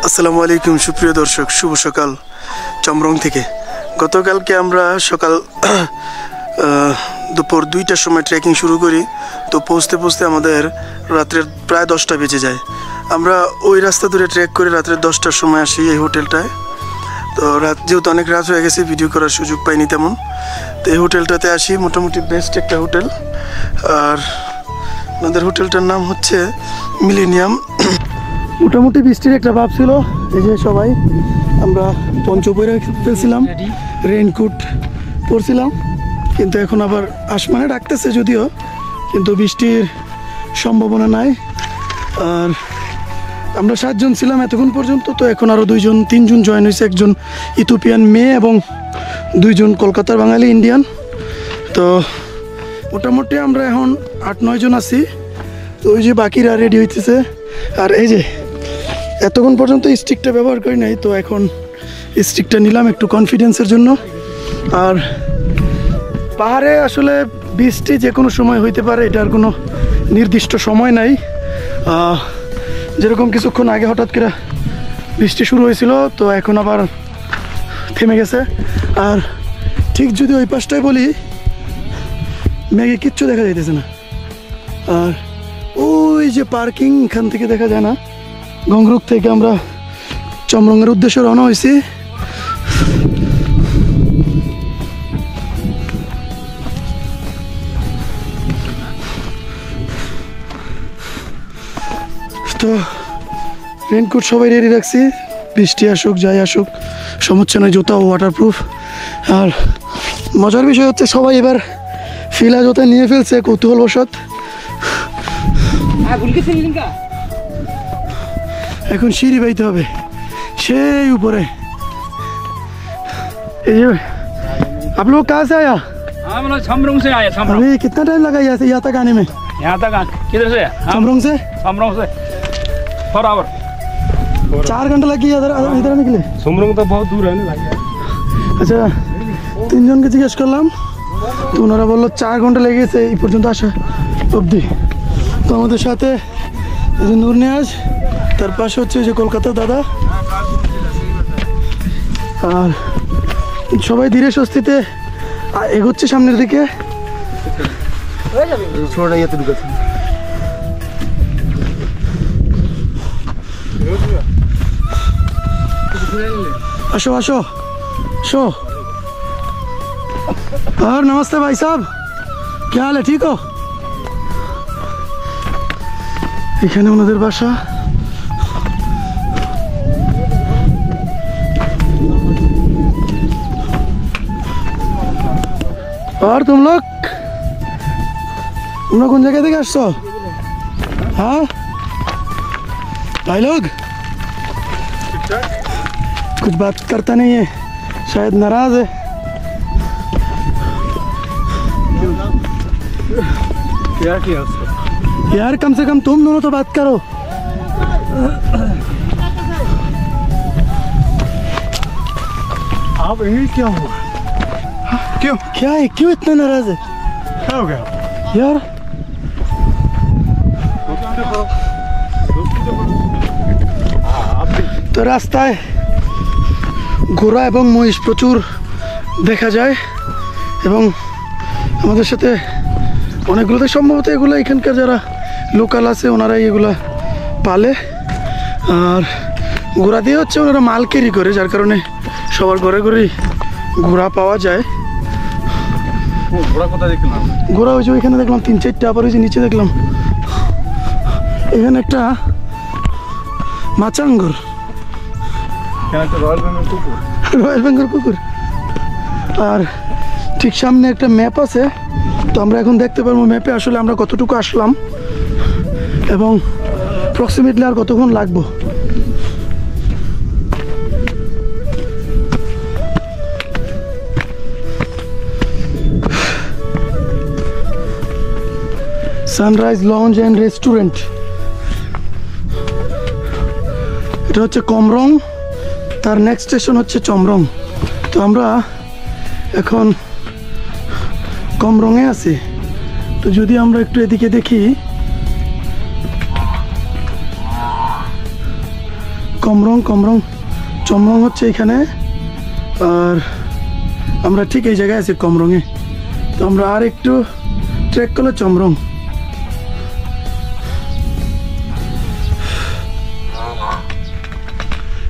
আসসালামু আলাইকুম সুপ্রিয় দর্শক, শুভ সকাল চমরং থেকে। গতকালকে আমরা সকাল দুপুর 2টার সময় ট্রেকিং শুরু করি। তো পৌঁছতে পৌঁছতে আমাদের রাত্রের প্রায় 10টা বেজে যায়। আমরা ওই রাস্তা ধরে ট্রেক করে রাত্রের 10টার সময় আসি এই হোটেলটায়। তো যেহেতু অনেক রাত হয়ে গেছে, ভিডিও করার সুযোগ পাইনি তেমন। তো এই হোটেলটাতে আসি, মোটামুটি বেস্ট একটা হোটেল। আর আমাদের হোটেলটার নাম হচ্ছে মিলেনিয়াম। মোটামুটি বৃষ্টির একটা ভাব ছিল। এই যে সবাই আমরা পঞ্চ পরে ফেলছিলাম, রেইনকোট পরছিলাম, কিন্তু এখন আবার আসমানে ডাকতেছে যদিও, কিন্তু বৃষ্টির সম্ভাবনা নাই। আর আমরা 7 জন ছিলাম এতক্ষণ পর্যন্ত। তো এখন আরও 3জন জয়েন হয়েছে, একজন ইথিওপিয়ান মেয়ে এবং 2 জন কলকাতার বাঙালি ইন্ডিয়ান। তো মোটামুটি আমরা এখন 8-9 জন আছি। তো ওই যে বাকিরা রেডি হইতেছে। আর এই যে এতক্ষণ পর্যন্ত স্টিকটা ব্যবহার করি নাই, তো এখন স্টিকটা নিলাম একটু কনফিডেন্সের জন্য। আর পাহাড়ে আসলে বৃষ্টি যে কোনো সময় হইতে পারে, এটার কোনো নির্দিষ্ট সময় নাই। যেরকম কিছুক্ষণ আগে হঠাৎ করে বৃষ্টি শুরু হয়েছিল, তো এখন আবার থেমে গেছে। আর ঠিক যদি ওই পাশটায় বলি, মেঘে কিচ্ছু দেখা যাইতেছে না। আর ওই যে পার্কিং, এখান থেকে দেখা যায় না। গংরুক থেকে আমরা চমরংয়ের উদ্দেশ্যে রওনা হয়েছি। তো রেনকোট সবাই রেডি রাখছি, বৃষ্টি আসুক যাই আসুক সমস্যা নয়, জুতা ওয়াটারপ্রুফ। আর মজার বিষয় হচ্ছে সবাই এবার ফিলা জুতা নিয়ে ফেলছে কৌতূহলবশত। এখন সিঁড়ি বাইতে হবে সেই উপরে। आप लोग कहाँ से आया? चमरंग से आया। अभी कितना टाइम लगा यहाँ तक आने में? यहाँ तक किधर से? चमरंग से 4 आवर। 4 घंटा लग गया इधर आने के लिए। चमरंग तो बहुत दूर है ना। আচ্ছা, 3 জনকে জিজ্ঞেস করলাম, তো ওনারা বললো 4 ঘন্টা লেগেছে এই পর্যন্ত আসা অবধি। তো আমাদের সাথে এই যে নূর নিয়াজ, তার পাশে হচ্ছে যে কলকাতার দাদা। আর সবাই ধীরে স্বস্তিতে এগোচ্ছে সামনের দিকে। আসো আসো शो। और नमस्ते भाई साहब, क्या हाल है, ठीक हो? এখানে ওনাদের বাসা। और तुम लोग कौन जगह থেকে আসছো? हाँ भाई लोग कुछ बात करता नहीं है, शायद नाराज है। क्या किया उसको? यार कम से कम तुम दोनों तो बात करो। आप ये क्या हुआ? क्यों क्या है, क्यों इतना नाराज है क्या हो गया यार? তো রাস্তায় ঘোড়া এবং মহিষ প্রচুর দেখা যায়, এবং আমাদের সাথে অনেকগুলোতে সম্ভবত এগুলো এখানকার যারা লোকাল আছে ওনারাই এগুলা পালে। আর ঘোড়া দিয়ে হচ্ছে ওনারা মাল ক্যারি করে, যার কারণে সবার ঘরে ঘরেই ঘোড়া পাওয়া যায়। ঘোড়া কোথায় দেখলাম? ঘোড়া ওই যে ওইখানে দেখলাম 3-4টা, আবার ওই যে নিচে দেখলাম এখানে একটা মাচাঙ্গর, রয়্যাল বেঙ্গল কুকুর। আর ঠিক সামনে একটা ম্যাপ আছে, তো আমরা এখন দেখতে পারবো ম্যাপে আসলে আমরা কতটুকু আসলাম এবং প্রক্সিমেটলি আর কতক্ষণ লাগবো। সানরাইজ লঞ্চ অ্যান্ড রেস্টুরেন্ট, এটা হচ্ছে কমরং, তার নেক্সট স্টেশন হচ্ছে চমরং। তো আমরা এখন কমরংয়ে আছি। তো যদি আমরা একটু এদিকে দেখি, চমরং হচ্ছে এখানে, আর আমরা ঠিক এই জায়গায় আছি কমরংয়ে। তো আমরা আর একটু ট্রেক করলে চমরং।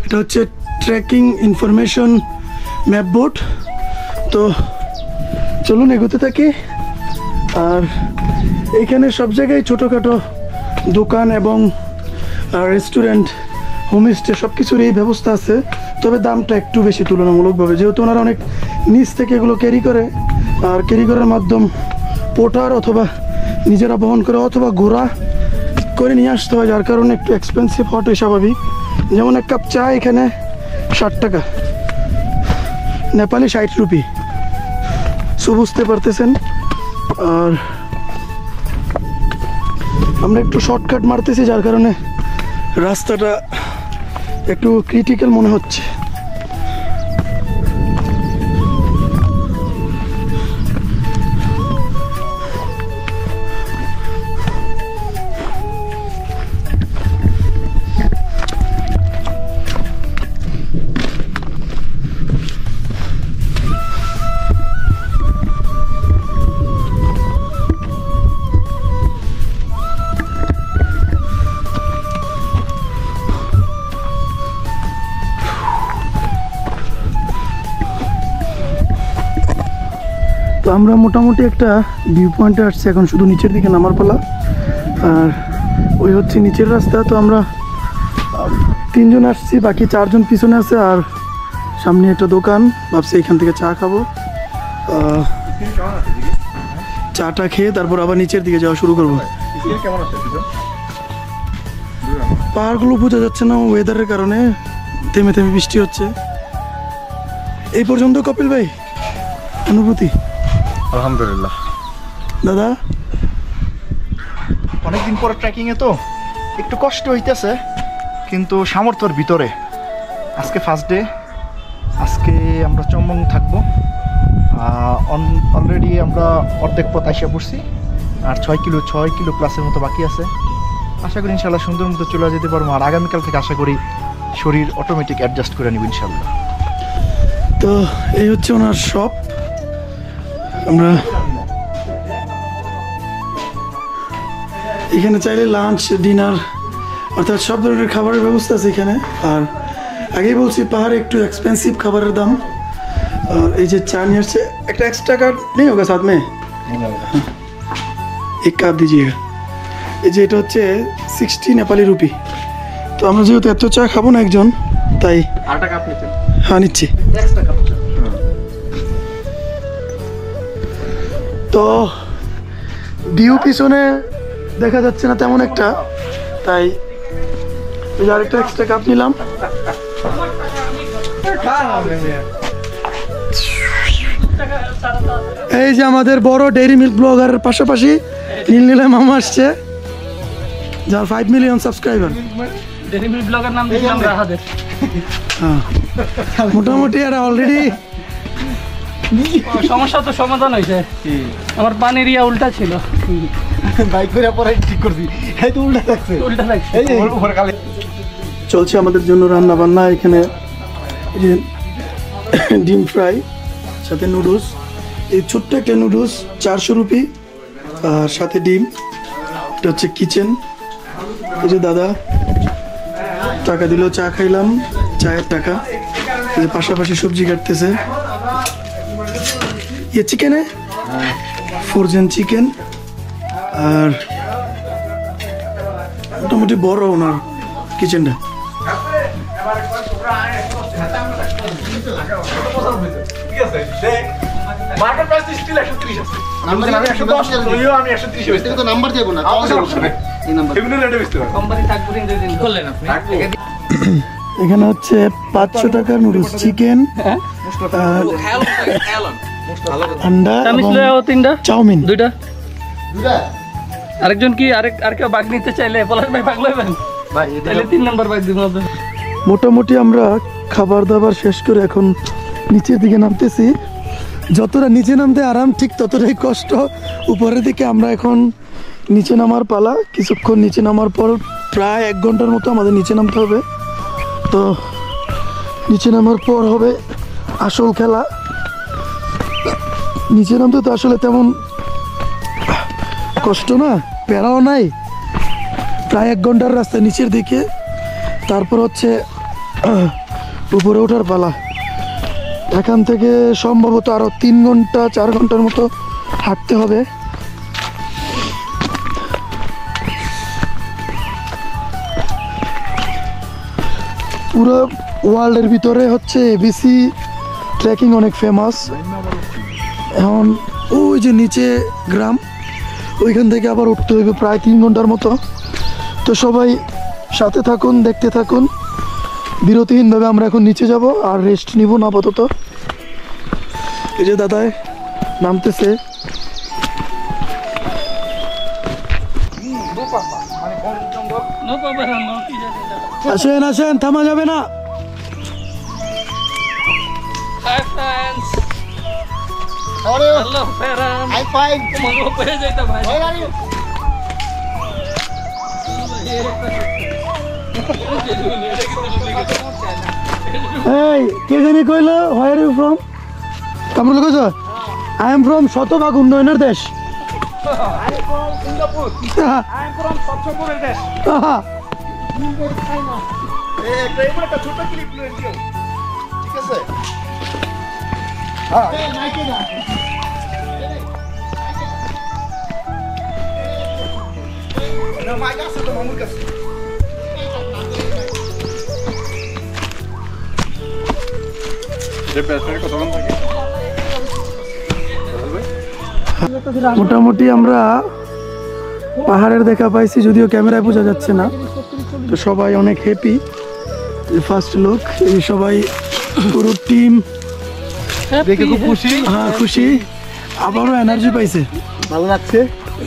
এটা হচ্ছে ট্রেকিং ইনফরমেশন ম্যাপ বোর্ড। তো চলুন এগোতে থাকি। আর এইখানে সব জায়গায় ছোটোখাটো দোকান এবং রেস্টুরেন্ট, হোমস্টে সব কিছুরই ব্যবস্থা আছে, তবে দামটা একটু বেশি তুলনামূলকভাবে, যেহেতু ওনারা অনেক নিচ থেকে এগুলো ক্যারি করে, আর ক্যারি করার মাধ্যম পোটার অথবা নিজেরা বহন করে অথবা ঘোড়া করে নিয়ে আসতে হয়, যার কারণে একটু এক্সপেন্সিভ হওয়াটাই স্বাভাবিক। যেমন এক কাপ চা এখানে 60 টাকা, নেপালি 60 রুপি। সো বুঝতে পারতেছেন। আর আমরা একটু শর্টকাট মারতেছি, যার কারণে রাস্তাটা একটু ক্রিটিক্যাল মনে হচ্ছে। তো আমরা মোটামুটি একটা ভিউ পয়েন্টে আসছি, এখন শুধু নিচের দিকে নামার পালা। আর ওই হচ্ছে নিচের রাস্তা। তো আমরা 3 জন আসছি, বাকি 4 জন পিছনে আছে, আর সামনে একটা দোকান, ভাবছি এখান থেকে চা খাবো। চাটা খেয়ে তারপর আবার নিচের দিকে যাওয়া শুরু করবো। পাহাড়গুলো বোঝা যাচ্ছে না ওয়েদারের কারণে, থেমে থেমে বৃষ্টি হচ্ছে। এই পর্যন্ত কপিল ভাই অনুভূতি? আলহামদুলিল্লাহ দাদা, অনেকদিন পরে ট্রেকিংয়ে তো একটু কষ্ট হইতেছে, কিন্তু সামর্থ্যর ভিতরে। আজকে ফার্স্ট ডে, আজকে আমরা চমং থাকবো। অলরেডি আমরা অর্ধেক পথ আইসা পড়ছি, আর 6 কিলো প্লাসের মতো বাকি আছে। আশা করি ইনশাল্লাহ সুন্দর মতো চলে যেতে পারবো, আর আগামীকাল থেকে আশা করি শরীর অটোমেটিক অ্যাডজাস্ট করে নিব ইনশাল্লাহ। তো এই হচ্ছে ওনার শপ। আমরা এখানে চাইলে লাঞ্চ, ডিনার অর্থাৎ সব ধরনের খাবারের ব্যবস্থা আছে এখানে। আর আগেই বলছি পাহাড়ে একটু এক্সপেন্সিভ খাবারের দাম। আর এই যে চা নিয়ে আসছে, একটা এক্সট্রা কাপ নেই হোগা সাথ মে, এক কাপ দিজিয়ে। এই যে এটা হচ্ছে 60 নেপালি রুপি। তো আমরা যেহেতু এত চা খাবো না একজন, তাই হ্যাঁ নিচ্ছি। তো ভিউ পিছনে দেখা যাচ্ছে না তেমন একটা, তাই আরেকটা এক্সট্রা কাপ নিলাম। এই যে আমাদের বড় ডেইরি মিল্ক ব্লগারের পাশাপাশি নীল মামা আসছে, যার 5 million subscriber. Dairy milk blogger নাম দিলাম রাহাদের। মোটামুটি আর অলরেডি সমস্যা তো সমাধান হয়েছে। আমার পানির ইয়া উল্টা ছিল, বাইক করে পরে ঠিক করছি, এই তো উল্টা থাকছে। এই যে উপরে কালে চলছে আমাদের জন্য রান্না বান্না। এখানে এই যে ডিম ফ্রাই, সাথে নুডলস। এই ছোট্ট একটা নুডলস 400 রুপি, আর সাথে ডিম। এটা হচ্ছে কিচেন। এই যে দাদা টাকা দিল, চা খাইলাম, চায়ের টাকা। এই যে পাশাপাশি সবজি কাটতেছে। ये चिकन है, ফ্রোজেন চিকেন। আর মোটামুটি বড় ওনার কিচেনটা। নাম্বার দেবো না, এখানে হচ্ছে 500 টাকার নুডলস, চিকেন, আন্ডা, চাউমিন। দুইটা। আরেকজন কি আর কেউ বাগ নিতে চাইলে পলাশ ভাই বাগ লইবেন, তাহলে 3 নাম্বার বাগ দিব। মোটামুটি আমরা খাবার দাবার শেষ করে এখন নিচের দিকে নামতেছি। যতটা নিচে নামতে আরাম, ঠিক ততটাই কষ্ট উপরের দিকে। আমরা এখন নিচে নামার পালা। কিছুক্ষণ নিচে নামার পর প্রায় 1 ঘন্টার মতো আমাদের নিচে নামতে হবে। তো নিচে নামার পর হবে আসল খেলা। নিচে নামতে তো আসলে তেমন কষ্ট না, প্যারাও নাই, প্রায় 1 ঘন্টার রাস্তা নিচের দিকে। তারপর হচ্ছে উপরে ওঠার পালা। এখান থেকে সম্ভবত আরো 3 ঘন্টা 4 ঘন্টার মতো হাঁটতে হবে। পুরো ওয়ার্ল্ডের ভিতরে হচ্ছে এবিসি ট্রেকিং অনেক ফেমাস। এখন ওই যে নিচে গ্রাম, ওইখান থেকে আবার উঠতে হইবে প্রায় 3 ঘন্টার মতো। তো সবাই সাথে থাকুন, দেখতে থাকুন। বিরতিহীনভাবে আমরা এখন নিচে যাব আর রেস্ট নিব না আপাতত। এই যে দাদাই নামতেছে। নো প্রবলেম, নো আসেন আসেন, থামা যাবে না। Hi friends, How are you? Hello Ferran, I'm fine. তোমাকে পেয়ে যাইতা ভাই। Where are you? এই কে জানি কইলো হোয়ার ইউ ফ্রম? কামরুল কইছ? আই এম ফ্রম শতভাগ উন্নয়নের দেশ। I'm from Singapore. I'm from Sotchopurer দেশ। প্রেমের একটা ছোট ক্লিপ নিয়ে দিও, ঠিক আছে? হ্যাঁ, নাইকে না। না মাইক আছে তো মামুর কাছে। মোটামুটি আমরা পাহাড়ের দেখা পাইছি, যদিও ক্যামেরায় বোঝা যাচ্ছে না। তো সবাই অনেক হ্যাপি। ফার্স্ট লুক, এই সবাই পুরো টিম দেখে খুব খুশি। হ্যাঁ খুশি, আবারও এনার্জি পাইছে। ভালো লাগছে।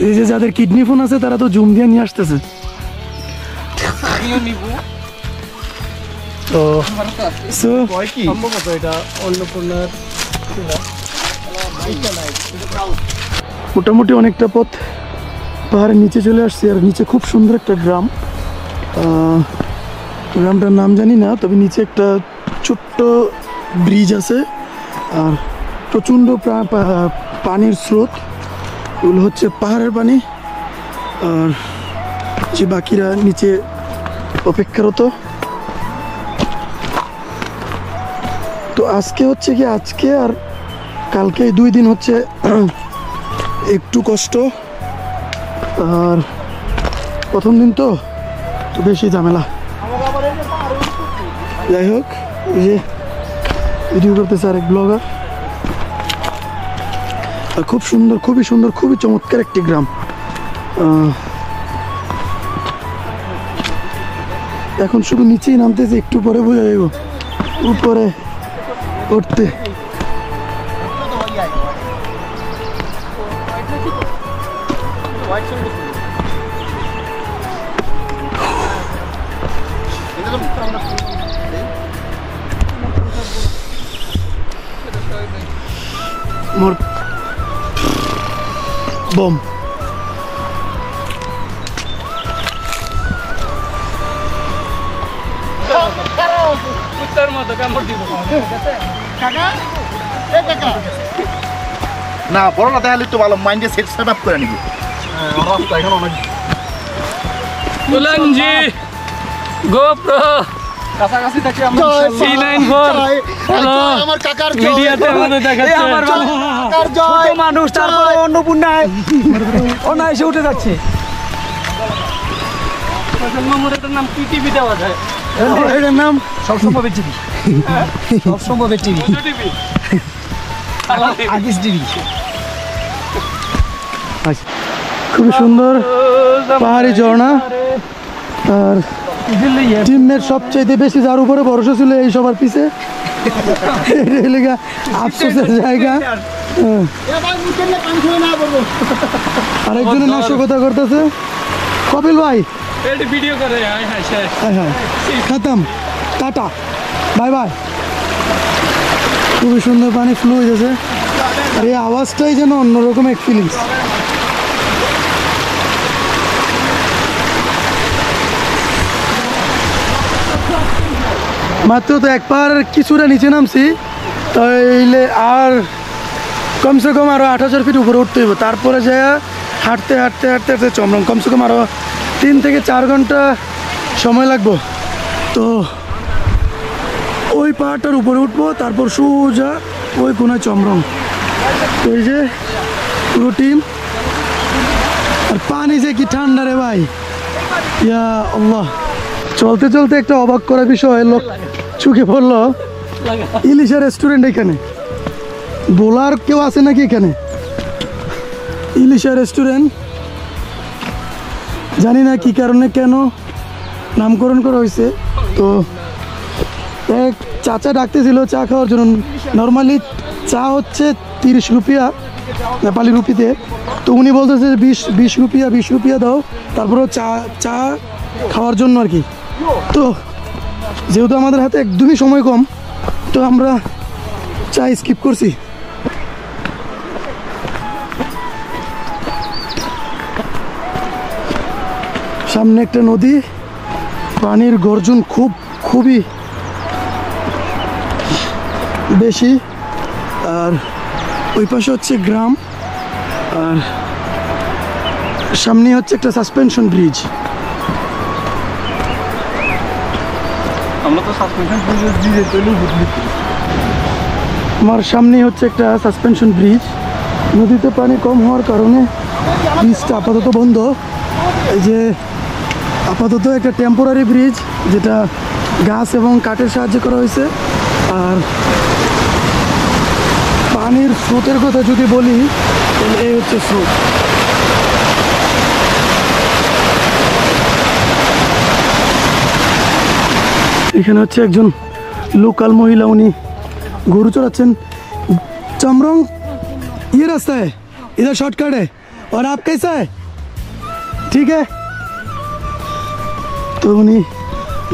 এই যে যাদের কিডনি ফোন আছে তারা তো জুম দিয়ে নিয়ে আসতেছে। তো so, কয় কি? সম্ভবত এটা অন্নপূর্ণার মোটামুটি অনেকটা পথ পাহাড়ের নিচে চলে আসছে। আর নিচে খুব সুন্দর একটা গ্রাম। গ্রামটার নাম জানি না, তবে নিচে একটা ছোট্ট ব্রিজ আছে আর প্রচণ্ড পানির স্রোত। এগুলো হচ্ছে পাহাড়ের পানি। আর যে বাকিরা নিচে অপেক্ষারত। তো আজকে হচ্ছে কি, আজকে আর কালকে 2 দিন হচ্ছে একটু কষ্ট। আর প্রথম দিন তো বেশি ঝামেলা। যাই হোক, এই যে ভিডিও করতেছে আরেক ব্লগার। খুব সুন্দর, খুবই সুন্দর, খুবই চমৎকার একটি গ্রাম। এখন শুধু নিচেই নামতেছে, একটু পরে বোঝা যাইব উপরে উঠতে। মোর বম কুত্তার মতো কামড় দিব। না বড় না তাহলে তো ভালো, মাইন্ডে সেট আপ করে নিবি। তুলঞ্জি গোপ্রো কাছাকাছি থাকি আমরা C94 হ্যালো, আমার কাকার মিডিয়াতে আমাদের দেখাচ্ছে। কাকার জয় মানুষ, তারপরে অন্নপূর্ণায় অনায়াসে উঠে যাচ্ছে। এটার নাম কি টিভি দেওয়া যায়? এটার নাম সবসময় টিভি, সবসময় টিভি, টিভি আগিস টিভি। খুবই সুন্দর পাহাড়ি ঝর্ণা। আর টিমের সবচাইতে বেশি যার উপরে ভরসা ছিল এই সবার পিছে, আফসোসের জায়গা। আরেকজনের নাশকতা করতেছে কপিল ভাই। ভিডিও করে শেষ। খতম, টাটা, বাই বাই। খুবই সুন্দর পানি ফ্লো হয়েছে। আর এই আওয়াজটাই যেন অন্যরকম এক ফিলিংস। মাত্র তো একবার কিছুটা নিচে নামছি, তাইলে আর কমসে কম আরও 8000 ফিট উপরে উঠতে হইব। তারপরে যায় হাঁটতে হাঁটতে হাঁটতে হাঁটতে চমরং কমসে কম আরও 3 থেকে 4 ঘন্টা সময় লাগবো। তো ওই পাহাড়টার উপরে উঠবো, তারপর সোজা ওই কোনায় চমরং। তো এই যে পুরো টিম, আর পানি যে কি ঠান্ডা রে ভাই, ইয়া আল্লাহ। চলতে চলতে একটা অবাক করা বিষয় লোক চোখে পড়লো, ইলিশা রেস্টুরেন্ট এখানে। বোলার কেউ আছে নাকি এখানে? ইলিশা রেস্টুরেন্ট, জানি না কি কারণে কেন নামকরণ করা হয়েছে। তো এক চাচা ডাকতেছিল চা খাওয়ার জন্য। নর্মালি চা হচ্ছে 30 রুপিয়া নেপালি রুপিতে, তো উনি বলতেছে 20 রুপিয়া দাও, তারপরেও চা খাওয়ার জন্য আর কি। তো যেহেতু আমাদের হাতে একদমই সময় কম, তো আমরা চা স্কিপ করছি। সামনে একটা নদী, পানির গর্জন খুবই বেশি, আর ওই পাশে হচ্ছে গ্রাম, আর সামনে হচ্ছে একটা সাসপেনশন ব্রিজ। আমরা তো সাসপেনশন ব্রিজে চলে বুঝলি। আমার সামনে হচ্ছে একটা সাসপেনশন ব্রিজ। নদীতে পানি কম হওয়ার কারণে ব্রিজটা আপাতত বন্ধ। এই যে আপাতত একটা টেম্পোরারি ব্রিজ, যেটা গাছ এবং কাঠের সাহায্যে করা হয়েছে। আর পানির স্রোতের কথা যদি বলি, তাহলে এই হচ্ছে স্রোত। এখানে হচ্ছে একজন লোকাল মহিলা, উনি গরু চড়াচ্ছেন। चमरोंग ये रास्ता है, इधर शॉर्टकट है। और आप कैसा है? ठीक है। তো উনি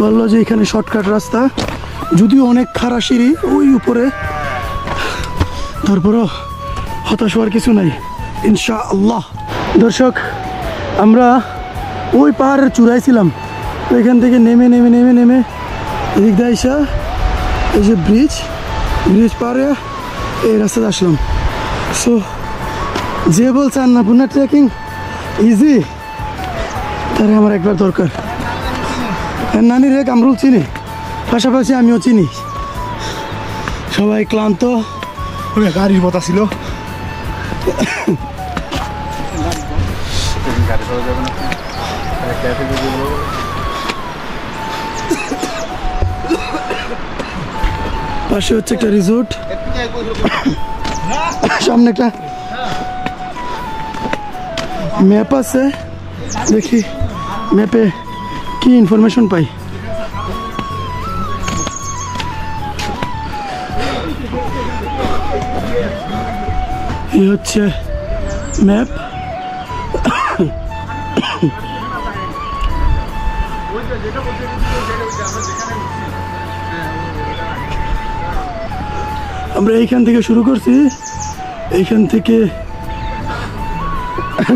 বললো যে এখানে শর্টকাট রাস্তা, যদিও অনেক খাড়া সিঁড়ি ওই উপরে, তারপরও হতাশ হওয়ার কিছু নাই ইনশাআল্লাহ। দর্শক, আমরা ওই পাহাড়ের চূড়ায় ছিলাম, ওইখান থেকে নেমে নেমে নেমে নেমে এদিক দিয়ে আইসা এই যে ব্রিজ পারে এই রাস্তাতে আসলাম। সো যে বলছে আন্নাপূর্ণা ট্রেকিং ইজি, তারে আমার একবার দরকার। নানির এক আমরুল চিনি, পাশাপাশি আমিও চিনি। সবাই ক্লান্ত, গাড়ির পথা ছিল। পাশে হচ্ছে একটা রিসোর্ট, সামনে একটা ম্যাপ আছে, দেখি ম্যাপে কি ইনফরমেশন পাই। এই হচ্ছে ম্যাপ। আমরা এইখান থেকে শুরু করছি, এইখান থেকে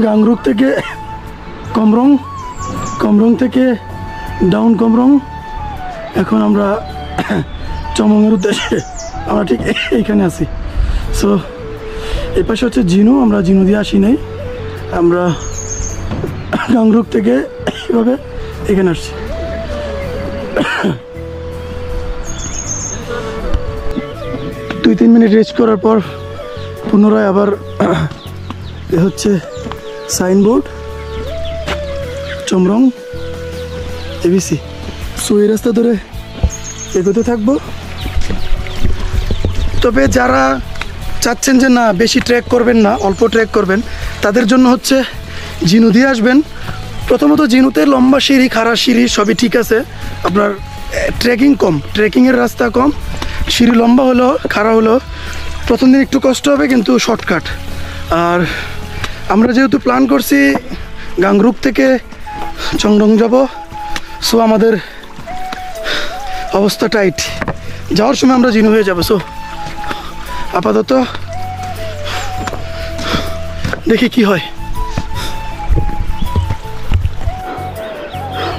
গাংরুক থেকে কমরং, কমরং থেকে ডাউন কমরং। এখন আমরা চমংয়ের উদ্দেশ্যে, আমরা ঠিক এইখানে আছি। সো এই পাশে হচ্ছে জিনু, আমরা জিনু দিয়ে আসি নাই, আমরা গাংরুক থেকে এইভাবে এখানে আসছি। দুই 3 মিনিট রেস্ট করার পর পুনরায় আবার এ হচ্ছে সাইনবোর্ড চমরং এবিসি। সো এই রাস্তা ধরে এগোতে থাকবো। তবে যারা চাচ্ছেন যে না বেশি ট্রেক করবেন না, অল্প ট্রেক করবেন, তাদের জন্য হচ্ছে জিনু দিয়ে আসবেন। প্রথমত জিনুতে লম্বা সিঁড়ি, খাড়া সিঁড়ি সবই ঠিক আছে, আপনার ট্রেকিং কম, ট্রেকিংয়ের রাস্তা কম, সিঁড়ি লম্বা হলো খাড়া হলো, প্রথম দিন একটু কষ্ট হবে কিন্তু শর্টকাট। আর আমরা যেহেতু প্ল্যান করছি গাংরুক থেকে চংরং যাব, সো আমাদের অবস্থা টাইট, যাওয়ার সময় আমরা জিনু হয়ে যাব। সো আপাতত দেখি কি হয়।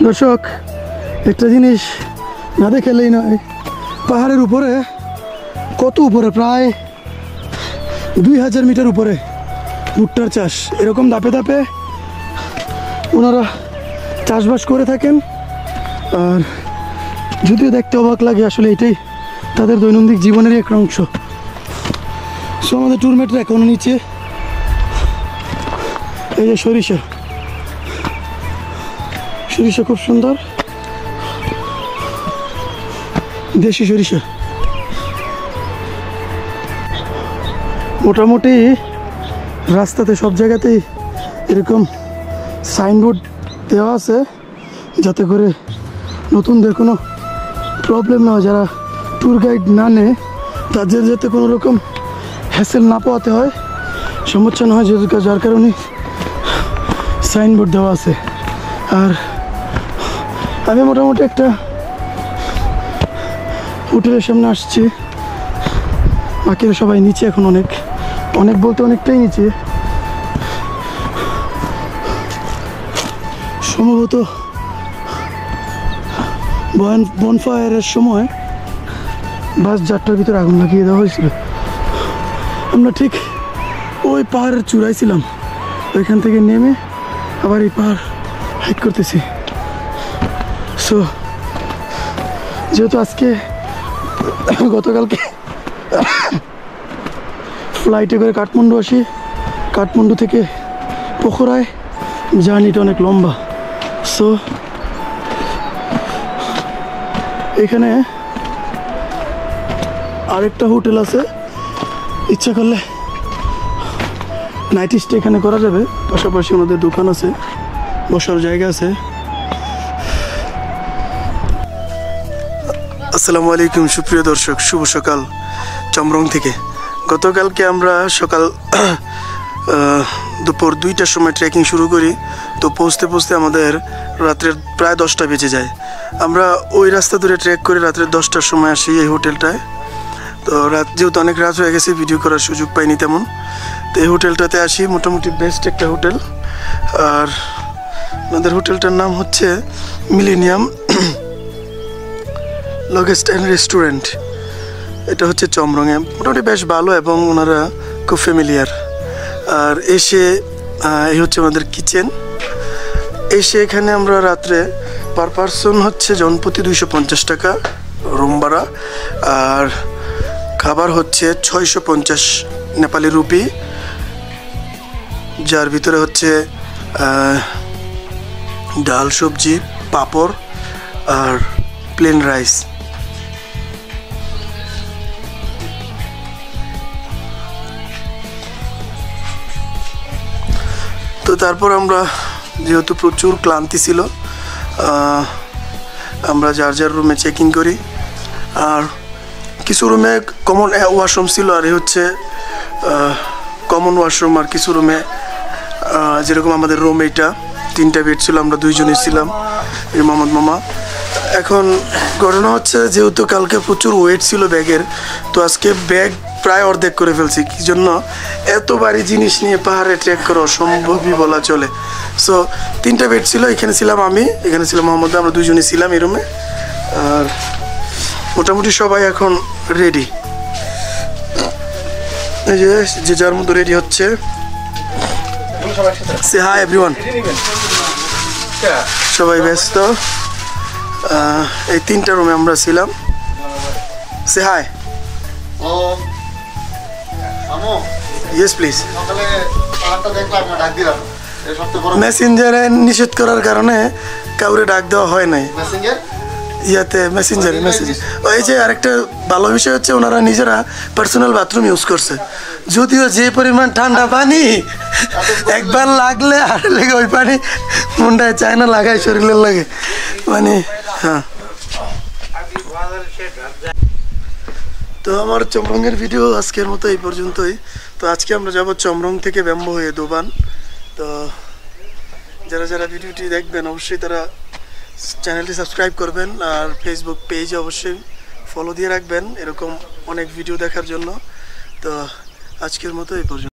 দর্শক, একটা জিনিস না দেখালেই নয়, পাহাড়ের উপরে, কত উপরে, প্রায় 2000 মিটার উপরে ভুট্টার চাষ। এরকম ধাপে ধাপে ওনারা চাষবাস করে থাকেন। আর যদিও দেখতে অবাক লাগে, আসলে এটাই তাদের দৈনন্দিন জীবনেরই একটা অংশ। সো আমাদের ট্যুরমেটরা এখনো নিচে। এই যে সরিষা, সরিষা খুব সুন্দর, দেশি সরিষা। মোটামুটি রাস্তাতে সব জায়গাতেই এরকম সাইনবোর্ড দেওয়া আছে, যাতে করে নতুনদের কোনো প্রবলেম না হয়, যারা ট্যুর গাইড না নেয় তাদের যাতে কোনো রকম হ্যাসেল না পাওয়াতে হয়, সমস্যা না হয়, যার কারণে সাইনবোর্ড দেওয়া আছে। আর আমি মোটামুটি একটা হোটেলের সামনে আসছি, বাকিরা সবাই নিচে। এখন অনেক অনেক বলতে অনেকটাই নিচে, সম্ভবত বনফায়ারের সময় বাস 4টার ভিতরে আগুন লাগিয়ে দেওয়া হয়েছিল। আমরা ঠিক ওই পাহাড়ের চূড়ায় ছিলাম, ওইখান থেকে নেমে আবার এই পাহাড় হাইক করতেছি। সো যেহেতু আজকে গতকালকে ফ্লাইটে করে কাঠমান্ডু আসি, কাঠমান্ডু থেকে পোখরায় জার্নিটা অনেক লম্বা। সো এখানে আরেকটা হোটেল আছে, ইচ্ছা করলে নাইট স্টে এখানে করা যাবে। পাশাপাশি ওনাদের দোকান আছে, বসার জায়গা আছে। আসসালামু আলাইকুম সুপ্রিয় দর্শক, শুভ সকাল চমরং থেকে। গতকালকে আমরা সকাল দুপুর 2টার সময় ট্রেকিং শুরু করি। তো পৌঁছতে পৌঁছতে আমাদের রাত্রের প্রায় 10টা বেজে যায়। আমরা ওই রাস্তা ধরে ট্রেক করে রাত্রের 10টার সময় আসি এই হোটেলটায়। তো যেহেতু অনেক রাত হয়ে গেছে, ভিডিও করার সুযোগ পাইনি তেমন। তো এই হোটেলটাতে আসি, মোটামুটি বেস্ট একটা হোটেল। আর আমাদের হোটেলটার নাম হচ্ছে মিলেনিয়াম লগেস্ট অ্যান্ড রেস্টুরেন্ট। এটা হচ্ছে চমরঙে, মোটামুটি বেশ ভালো এবং ওনারা খুব ফ্যামিলিয়ার। আর এসে এই হচ্ছে আমাদের কিচেন। এসে এখানে আমরা রাত্রে পার পারসন হচ্ছে জনপ্রতি 250 টাকা রুম ভাড়া, আর খাবার হচ্ছে 650 নেপালি রুপি, যার ভিতরে হচ্ছে ডাল, সবজি, পাঁপড় আর প্লেন রাইস। তো তারপর আমরা, যেহেতু প্রচুর ক্লান্তি ছিল, আমরা যার যার রুমে চেক ইন করি। আর কিছু রুমে কমন ওয়াশরুম ছিল, আর হচ্ছে কমন ওয়াশরুম। আর কিছু রুমে যেরকম আমাদের রুম, এইটা 3টা বেড ছিল, আমরা 2 জনই ছিলাম, এই মোহাম্মদ মামা। এখন ঘটনা হচ্ছে, যেহেতু কালকে প্রচুর ওয়েট ছিল ব্যাগের, তো আজকে ব্যাগ প্রায় অর্ধেক করে ফেলছি। কি জন্য? এত ভারী জিনিস নিয়ে পাহাড়ে ট্রেক করা অসম্ভবই বলা চলে। সো 3টা বেড ছিল, এখানে ছিলাম আমি, এখানে ছিলাম মোহাম্মদ, আমরা 2 জনই ছিলাম এই রুমে। আর মোটামুটি সবাই এখন রেডি, এই যে যার মতো রেডি হচ্ছে। সে হাই এভরিওয়ান, সবাই ব্যস্ত। এই 3টা রুমে আমরা ছিলাম। সে হাই। Yes please. মেসেঞ্জারে নিষেধ করার কারণে কাউরে ডাক দেওয়া হয় নাই ইয়াতে, মেসেঞ্জারে মেসেজ। এই যে আরেকটা ভালো বিষয় হচ্ছে, ওনারা নিজেরা পার্সোনাল বাথরুম ইউজ করছে। যদিও যে পরিমাণ ঠান্ডা পানি, একবার লাগলে আর লেগে ওই পানি মুন্ডায় চায় না, লাগায় শরীরের লাগে মানে। হ্যাঁ, তো আমার চমরঙের ভিডিও আজকের মতো এই পর্যন্তই। তো আজকে আমরা যাব চমরং থেকে ব্যাম্বো হয়ে দোবান। তো যারা যারা ভিডিওটি দেখবেন অবশ্যই তারা চ্যানেলটি সাবস্ক্রাইব করবেন, আর ফেসবুক পেজ অবশ্যই ফলো দিয়ে রাখবেন এরকম অনেক ভিডিও দেখার জন্য। তো আজকের মতো এই পর্যন্ত।